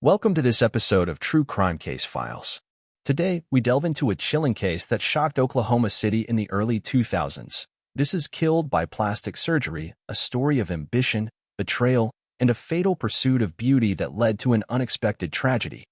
Welcome to this episode of True Crime Case Files. Today, we delve into a chilling case that shocked Oklahoma City in the early 2000s. This is Killed by Plastic Surgery, a story of ambition, betrayal, and a fatal pursuit of beauty that led to an unexpected tragedy.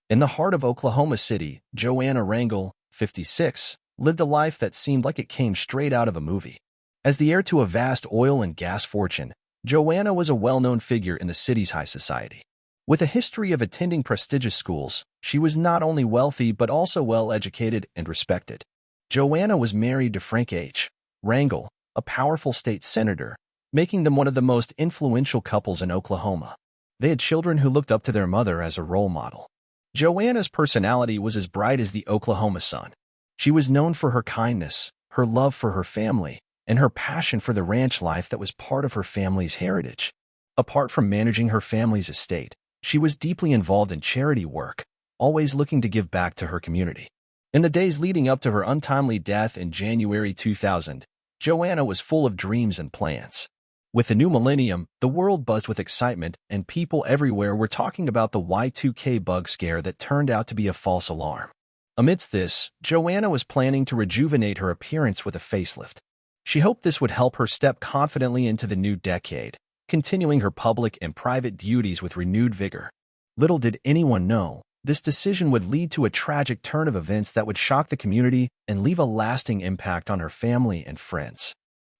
In the heart of Oklahoma City, Joanna Rangel, 56, lived a life that seemed like it came straight out of a movie. As the heir to a vast oil and gas fortune, Joanna was a well-known figure in the city's high society. With a history of attending prestigious schools, she was not only wealthy but also well-educated and respected. Joanna was married to Frank H. Rangel, a powerful state senator, making them one of the most influential couples in Oklahoma. They had children who looked up to their mother as a role model. Joanna's personality was as bright as the Oklahoma sun. She was known for her kindness, her love for her family, and her passion for the ranch life that was part of her family's heritage. Apart from managing her family's estate, she was deeply involved in charity work, always looking to give back to her community. In the days leading up to her untimely death in January 2000, Joanna was full of dreams and plans. With the new millennium, the world buzzed with excitement, and people everywhere were talking about the Y2K bug scare that turned out to be a false alarm. Amidst this, Joanna was planning to rejuvenate her appearance with a facelift. She hoped this would help her step confidently into the new decade, continuing her public and private duties with renewed vigor. Little did anyone know, this decision would lead to a tragic turn of events that would shock the community and leave a lasting impact on her family and friends.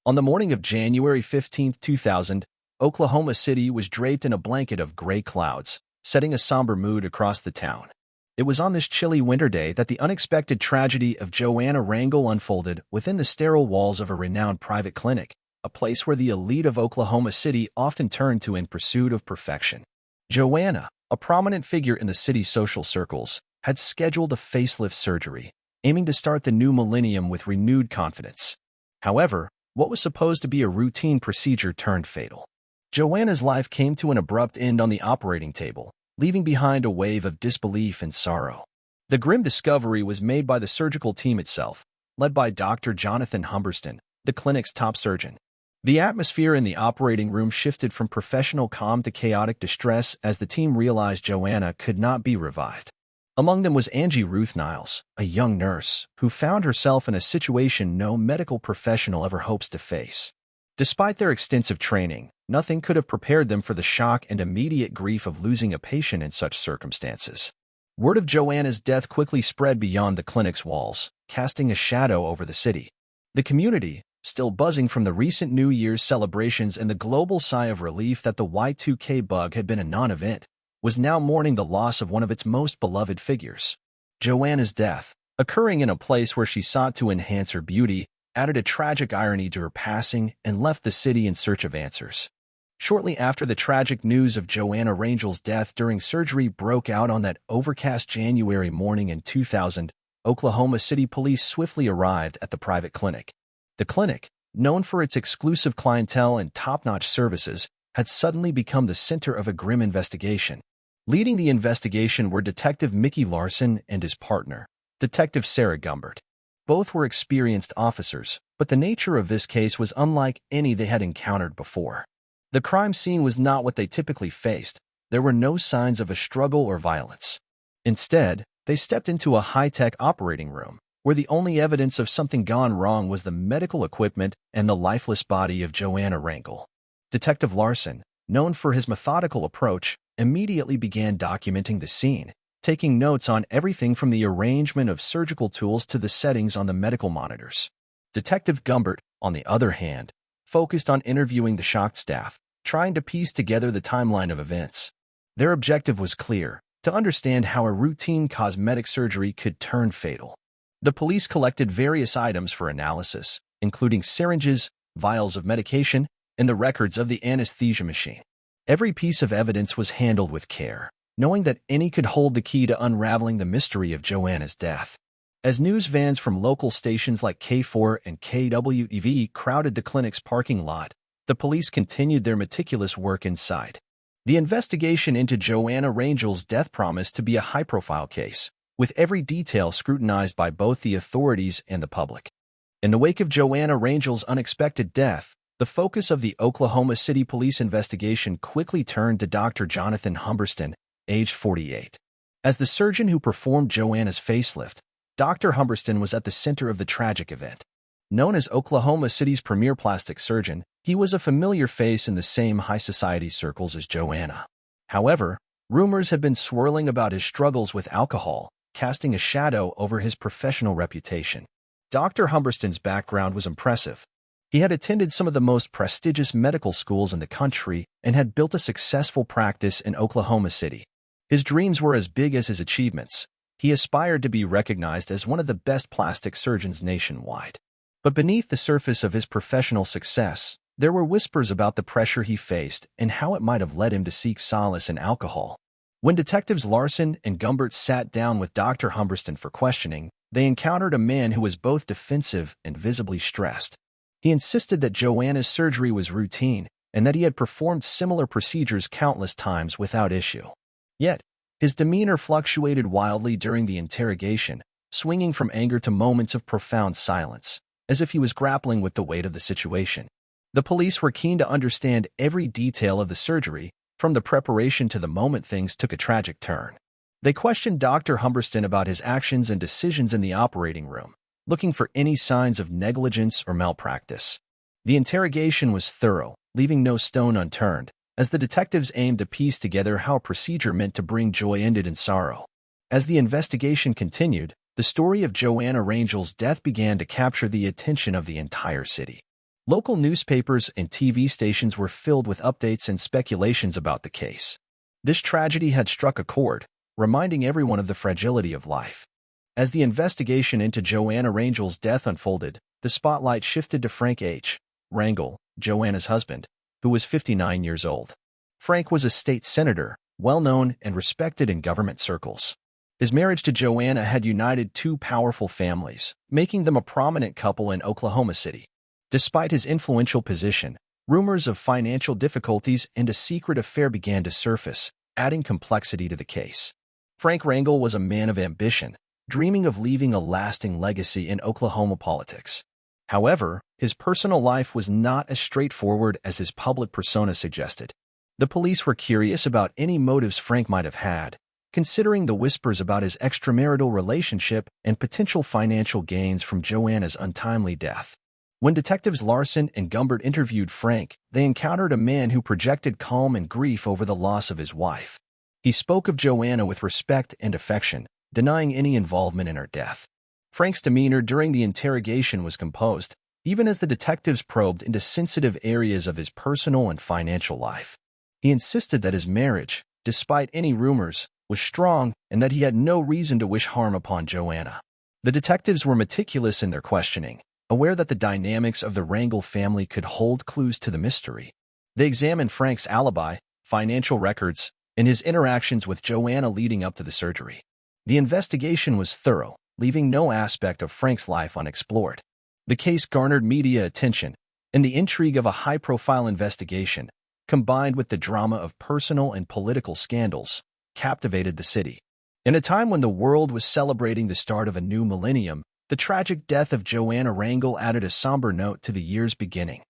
On the morning of January 15, 2000, Oklahoma City was draped in a blanket of gray clouds, setting a somber mood across the town. It was on this chilly winter day that the unexpected tragedy of Joanna Rangel unfolded within the sterile walls of a renowned private clinic, a place where the elite of Oklahoma City often turned to in pursuit of perfection. Joanna, a prominent figure in the city's social circles, had scheduled a facelift surgery, aiming to start the new millennium with renewed confidence. However, what was supposed to be a routine procedure turned fatal. Joanna's life came to an abrupt end on the operating table, leaving behind a wave of disbelief and sorrow. The grim discovery was made by the surgical team itself, led by Dr. Jonathan Humberston, the clinic's top surgeon. The atmosphere in the operating room shifted from professional calm to chaotic distress as the team realized Joanna could not be revived. Among them was Angie Ruth Niles, a young nurse, who found herself in a situation no medical professional ever hopes to face. Despite their extensive training, nothing could have prepared them for the shock and immediate grief of losing a patient in such circumstances. Word of Joanna's death quickly spread beyond the clinic's walls, casting a shadow over the city. The community, still buzzing from the recent New Year's celebrations and the global sigh of relief that the Y2K bug had been a non-event, was now mourning the loss of one of its most beloved figures. Joanna's death, occurring in a place where she sought to enhance her beauty, added a tragic irony to her passing and left the city in search of answers. Shortly after the tragic news of Joanna Rangel's death during surgery broke out on that overcast January morning in 2000, Oklahoma City police swiftly arrived at the private clinic. The clinic, known for its exclusive clientele and top-notch services, had suddenly become the center of a grim investigation. Leading the investigation were Detective Mickey Larson and his partner, Detective Sarah Gumbert. Both were experienced officers, but the nature of this case was unlike any they had encountered before. The crime scene was not what they typically faced. There were no signs of a struggle or violence. Instead, they stepped into a high-tech operating room, where the only evidence of something gone wrong was the medical equipment and the lifeless body of Joanna Rangel. Detective Larson, known for his methodical approach, immediately began documenting the scene, taking notes on everything from the arrangement of surgical tools to the settings on the medical monitors. Detective Gumbert, on the other hand, focused on interviewing the shocked staff, trying to piece together the timeline of events. Their objective was clear: to understand how a routine cosmetic surgery could turn fatal. The police collected various items for analysis, including syringes, vials of medication, and the records of the anesthesia machine. Every piece of evidence was handled with care, knowing that any could hold the key to unraveling the mystery of Joanna's death. As news vans from local stations like K4 and KWTV crowded the clinic's parking lot, the police continued their meticulous work inside. The investigation into Joanna Rangel's death promised to be a high-profile case, with every detail scrutinized by both the authorities and the public. In the wake of Joanna Rangel's unexpected death, the focus of the Oklahoma City police investigation quickly turned to Dr. Jonathan Humberston, age 48. As the surgeon who performed Joanna's facelift, Dr. Humberston was at the center of the tragic event. Known as Oklahoma City's premier plastic surgeon, he was a familiar face in the same high society circles as Joanna. However, rumors had been swirling about his struggles with alcohol, casting a shadow over his professional reputation. Dr. Humberston's background was impressive. He had attended some of the most prestigious medical schools in the country and had built a successful practice in Oklahoma City. His dreams were as big as his achievements. He aspired to be recognized as one of the best plastic surgeons nationwide. But beneath the surface of his professional success, there were whispers about the pressure he faced and how it might have led him to seek solace in alcohol. When detectives Larson and Gumbert sat down with Dr. Humberston for questioning, they encountered a man who was both defensive and visibly stressed. He insisted that Joanna's surgery was routine and that he had performed similar procedures countless times without issue. Yet, his demeanor fluctuated wildly during the interrogation, swinging from anger to moments of profound silence, as if he was grappling with the weight of the situation. The police were keen to understand every detail of the surgery, from the preparation to the moment things took a tragic turn. They questioned Dr. Humberston about his actions and decisions in the operating room, looking for any signs of negligence or malpractice. The interrogation was thorough, leaving no stone unturned, as the detectives aimed to piece together how a procedure meant to bring joy ended in sorrow. As the investigation continued, the story of Joanna Rangel's death began to capture the attention of the entire city. Local newspapers and TV stations were filled with updates and speculations about the case. This tragedy had struck a chord, reminding everyone of the fragility of life. As the investigation into Joanna Rangel's death unfolded, the spotlight shifted to Frank H. Rangel, Joanna's husband, who was 59 years old. Frank was a state senator, well-known and respected in government circles. His marriage to Joanna had united two powerful families, making them a prominent couple in Oklahoma City. Despite his influential position, rumors of financial difficulties and a secret affair began to surface, adding complexity to the case. Frank Rangel was a man of ambition, dreaming of leaving a lasting legacy in Oklahoma politics. However, his personal life was not as straightforward as his public persona suggested. The police were curious about any motives Frank might have had, considering the whispers about his extramarital relationship and potential financial gains from Joanna's untimely death. When detectives Larson and Gumbert interviewed Frank, they encountered a man who projected calm and grief over the loss of his wife. He spoke of Joanna with respect and affection, denying any involvement in her death. Frank's demeanor during the interrogation was composed, even as the detectives probed into sensitive areas of his personal and financial life. He insisted that his marriage, despite any rumors, was strong and that he had no reason to wish harm upon Joanna. The detectives were meticulous in their questioning, aware that the dynamics of the Rangel family could hold clues to the mystery. They examined Frank's alibi, financial records, and his interactions with Joanna leading up to the surgery. The investigation was thorough, leaving no aspect of Frank's life unexplored. The case garnered media attention, and the intrigue of a high-profile investigation, combined with the drama of personal and political scandals, captivated the city. In a time when the world was celebrating the start of a new millennium, the tragic death of Joanna Rangel added a somber note to the year's beginning.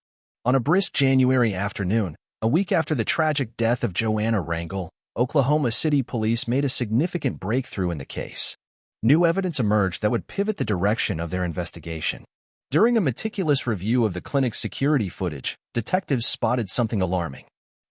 On a brisk January afternoon, a week after the tragic death of Joanna Rangel, Oklahoma City police made a significant breakthrough in the case. New evidence emerged that would pivot the direction of their investigation. During a meticulous review of the clinic's security footage, detectives spotted something alarming.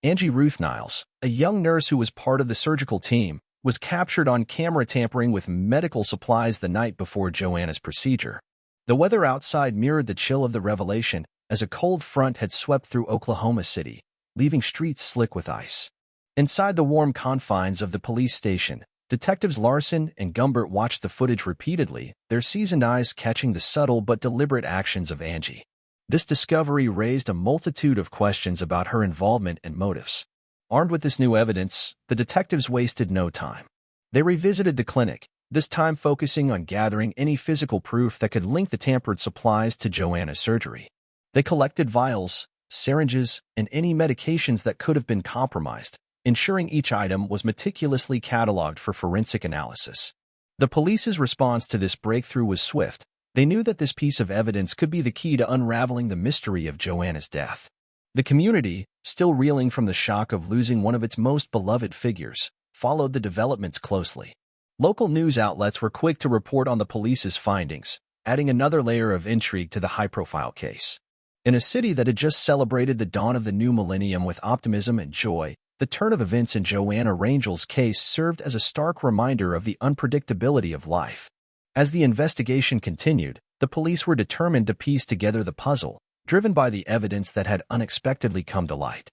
Angie Ruth Niles, a young nurse who was part of the surgical team, was captured on camera tampering with medical supplies the night before Joanna's procedure. The weather outside mirrored the chill of the revelation, as a cold front had swept through Oklahoma City, leaving streets slick with ice. Inside the warm confines of the police station, detectives Larson and Gumbert watched the footage repeatedly, their seasoned eyes catching the subtle but deliberate actions of Angie. This discovery raised a multitude of questions about her involvement and motives. Armed with this new evidence, the detectives wasted no time. They revisited the clinic, this time focusing on gathering any physical proof that could link the tampered supplies to Joanna's surgery. They collected vials, syringes, and any medications that could have been compromised, ensuring each item was meticulously cataloged for forensic analysis. The police's response to this breakthrough was swift. They knew that this piece of evidence could be the key to unraveling the mystery of Joanna's death. The community, still reeling from the shock of losing one of its most beloved figures, followed the developments closely. Local news outlets were quick to report on the police's findings, adding another layer of intrigue to the high-profile case. In a city that had just celebrated the dawn of the new millennium with optimism and joy, the turn of events in Joanna Rangel's case served as a stark reminder of the unpredictability of life. As the investigation continued, the police were determined to piece together the puzzle, driven by the evidence that had unexpectedly come to light.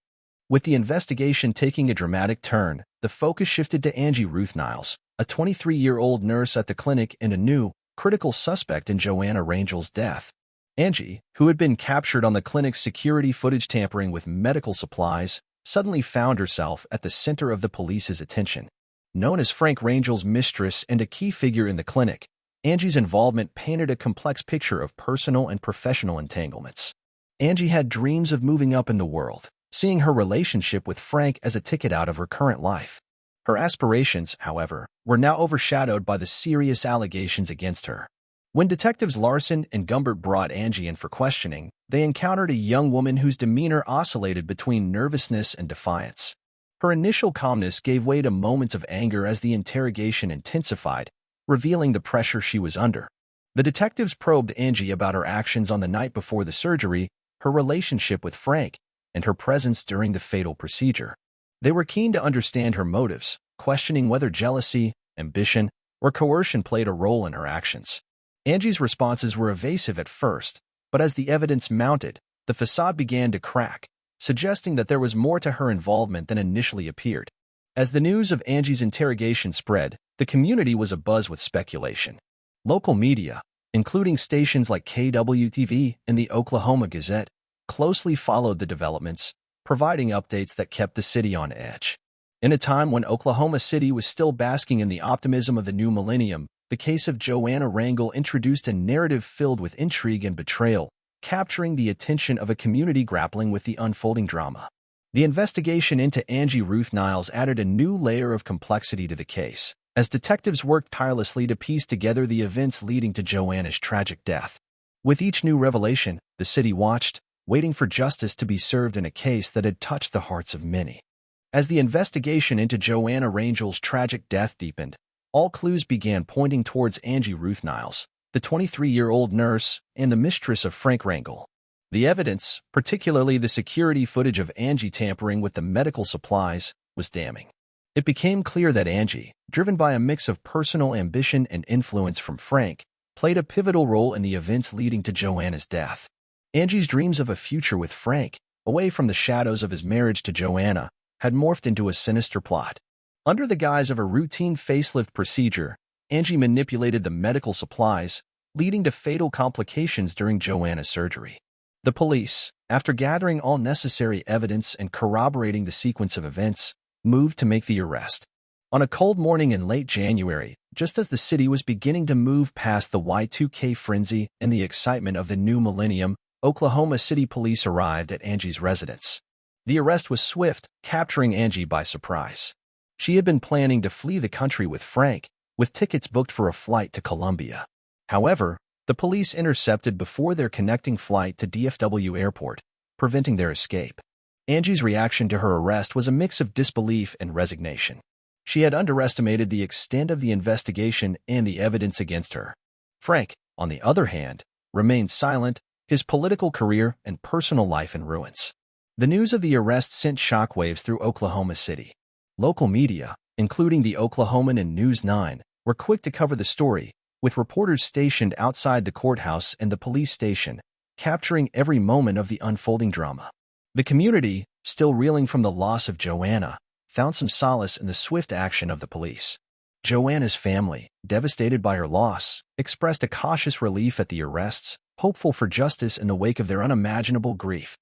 With the investigation taking a dramatic turn, the focus shifted to Angie Ruth Niles, a 23-year-old nurse at the clinic and a new, critical suspect in Joanna Rangel's death. Angie, who had been captured on the clinic's security footage tampering with medical supplies, suddenly found herself at the center of the police's attention. Known as Frank Rangel's mistress and a key figure in the clinic, Angie's involvement painted a complex picture of personal and professional entanglements. Angie had dreams of moving up in the world, seeing her relationship with Frank as a ticket out of her current life. Her aspirations, however, were now overshadowed by the serious allegations against her. When detectives Larson and Gumbert brought Angie in for questioning, they encountered a young woman whose demeanor oscillated between nervousness and defiance. Her initial calmness gave way to moments of anger as the interrogation intensified, revealing the pressure she was under. The detectives probed Angie about her actions on the night before the surgery, her relationship with Frank, and her presence during the fatal procedure. They were keen to understand her motives, questioning whether jealousy, ambition, or coercion played a role in her actions. Angie's responses were evasive at first, but as the evidence mounted, the facade began to crack, suggesting that there was more to her involvement than initially appeared. As the news of Angie's interrogation spread, the community was abuzz with speculation. Local media, including stations like KWTV and the Oklahoma Gazette, closely followed the developments, providing updates that kept the city on edge. In a time when Oklahoma City was still basking in the optimism of the new millennium, the case of Joanna Rangel introduced a narrative filled with intrigue and betrayal, capturing the attention of a community grappling with the unfolding drama. The investigation into Angie Ruth Niles added a new layer of complexity to the case, as detectives worked tirelessly to piece together the events leading to Joanna's tragic death. With each new revelation, the city watched, waiting for justice to be served in a case that had touched the hearts of many. As the investigation into Joanna Rangel's tragic death deepened, all clues began pointing towards Angie Ruth Niles, the 23-year-old nurse and the mistress of Frank Rangel. The evidence, particularly the security footage of Angie tampering with the medical supplies, was damning. It became clear that Angie, driven by a mix of personal ambition and influence from Frank, played a pivotal role in the events leading to Joanna's death. Angie's dreams of a future with Frank, away from the shadows of his marriage to Joanna, had morphed into a sinister plot. Under the guise of a routine facelift procedure, Angie manipulated the medical supplies, leading to fatal complications during Joanna's surgery. The police, after gathering all necessary evidence and corroborating the sequence of events, moved to make the arrest. On a cold morning in late January, just as the city was beginning to move past the Y2K frenzy and the excitement of the new millennium, Oklahoma City police arrived at Angie's residence. The arrest was swift, capturing Angie by surprise. She had been planning to flee the country with Frank, with tickets booked for a flight to Colombia. However, the police intercepted before their connecting flight to DFW Airport, preventing their escape. Angie's reaction to her arrest was a mix of disbelief and resignation. She had underestimated the extent of the investigation and the evidence against her. Frank, on the other hand, remained silent, his political career and personal life in ruins. The news of the arrest sent shockwaves through Oklahoma City. Local media, including the Oklahoman and News 9, were quick to cover the story, with reporters stationed outside the courthouse and the police station, capturing every moment of the unfolding drama. The community, still reeling from the loss of Joanna, found some solace in the swift action of the police. Joanna's family, devastated by her loss, expressed a cautious relief at the arrests, hopeful for justice in the wake of their unimaginable grief.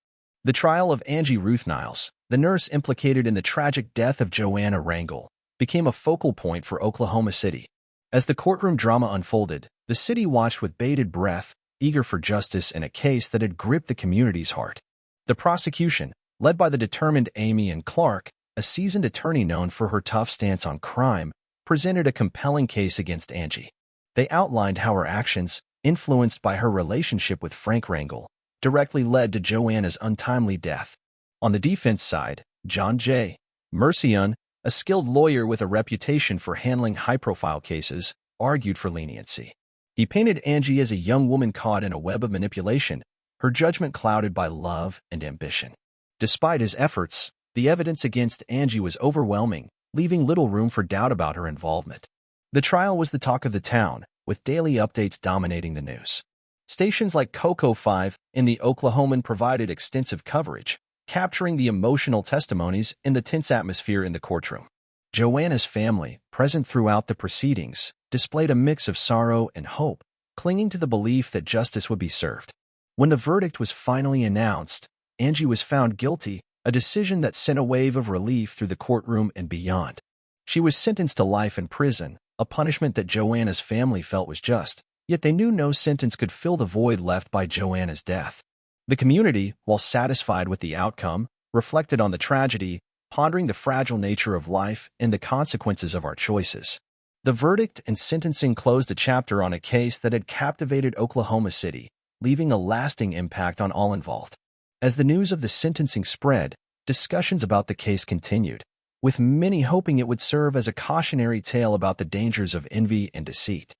The trial of Angie Ruth Niles, the nurse implicated in the tragic death of Joanna Rangel, became a focal point for Oklahoma City. As the courtroom drama unfolded, the city watched with bated breath, eager for justice in a case that had gripped the community's heart. The prosecution, led by the determined Amy and Clark, a seasoned attorney known for her tough stance on crime, presented a compelling case against Angie. They outlined how her actions, influenced by her relationship with Frank Rangel, directly led to Joanna's untimely death. On the defense side, John J. Mercian, a skilled lawyer with a reputation for handling high-profile cases, argued for leniency. He painted Angie as a young woman caught in a web of manipulation, her judgment clouded by love and ambition. Despite his efforts, the evidence against Angie was overwhelming, leaving little room for doubt about her involvement. The trial was the talk of the town, with daily updates dominating the news. Stations like Coco 5 and the Oklahoman provided extensive coverage, capturing the emotional testimonies and the tense atmosphere in the courtroom. Joanna's family, present throughout the proceedings, displayed a mix of sorrow and hope, clinging to the belief that justice would be served. When the verdict was finally announced, Angie was found guilty, a decision that sent a wave of relief through the courtroom and beyond. She was sentenced to life in prison, a punishment that Joanna's family felt was just, yet they knew no sentence could fill the void left by Joanna's death. The community, while satisfied with the outcome, reflected on the tragedy, pondering the fragile nature of life and the consequences of our choices. The verdict and sentencing closed a chapter on a case that had captivated Oklahoma City, leaving a lasting impact on all involved. As the news of the sentencing spread, discussions about the case continued, with many hoping it would serve as a cautionary tale about the dangers of envy and deceit.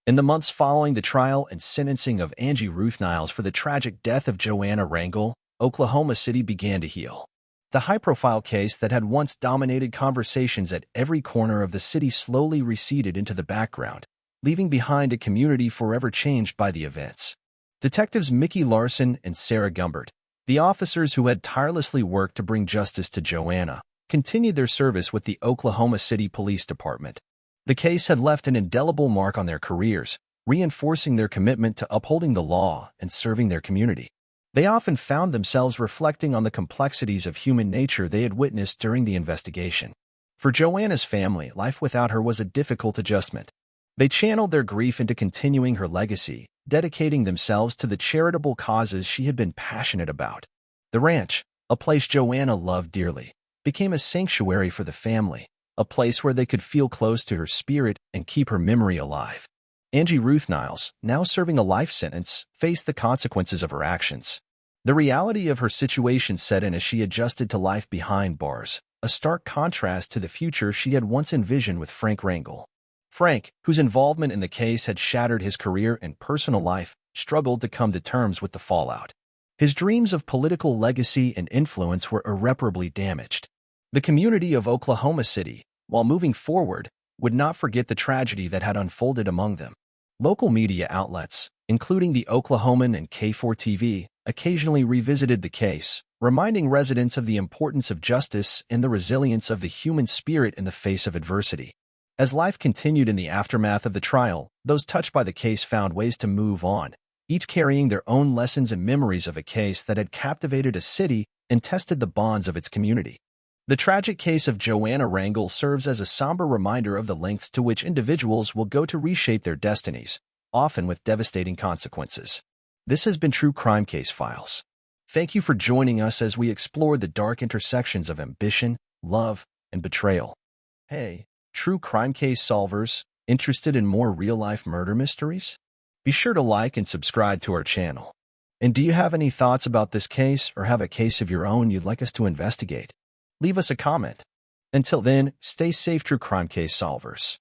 In the months following the trial and sentencing of Angie Ruth Niles for the tragic death of Joanna Rangel, Oklahoma City began to heal. The high-profile case that had once dominated conversations at every corner of the city slowly receded into the background, leaving behind a community forever changed by the events. Detectives Mickey Larson and Sarah Gumbert, the officers who had tirelessly worked to bring justice to Joanna, continued their service with the Oklahoma City Police Department. The case had left an indelible mark on their careers, reinforcing their commitment to upholding the law and serving their community. They often found themselves reflecting on the complexities of human nature they had witnessed during the investigation. For Joanna's family, life without her was a difficult adjustment. They channeled their grief into continuing her legacy, dedicating themselves to the charitable causes she had been passionate about. The ranch, a place Joanna loved dearly, became a sanctuary for the family, a place where they could feel close to her spirit and keep her memory alive. Angie Ruth Niles, now serving a life sentence, faced the consequences of her actions. The reality of her situation set in as she adjusted to life behind bars, a stark contrast to the future she had once envisioned with Frank Rangel. Frank, whose involvement in the case had shattered his career and personal life, struggled to come to terms with the fallout. His dreams of political legacy and influence were irreparably damaged. The community of Oklahoma City, while moving forward, would not forget the tragedy that had unfolded among them. Local media outlets, including the Oklahoman and K4TV, occasionally revisited the case, reminding residents of the importance of justice and the resilience of the human spirit in the face of adversity. As life continued in the aftermath of the trial, those touched by the case found ways to move on, each carrying their own lessons and memories of a case that had captivated a city and tested the bonds of its community. The tragic case of Joanna Rangel serves as a somber reminder of the lengths to which individuals will go to reshape their destinies, often with devastating consequences. This has been True Crime Case Files. Thank you for joining us as we explore the dark intersections of ambition, love, and betrayal. Hey, True Crime Case solvers, interested in more real-life murder mysteries? Be sure to like and subscribe to our channel. And do you have any thoughts about this case or have a case of your own you'd like us to investigate? Leave us a comment. Until then, stay safe, True Crime Case solvers.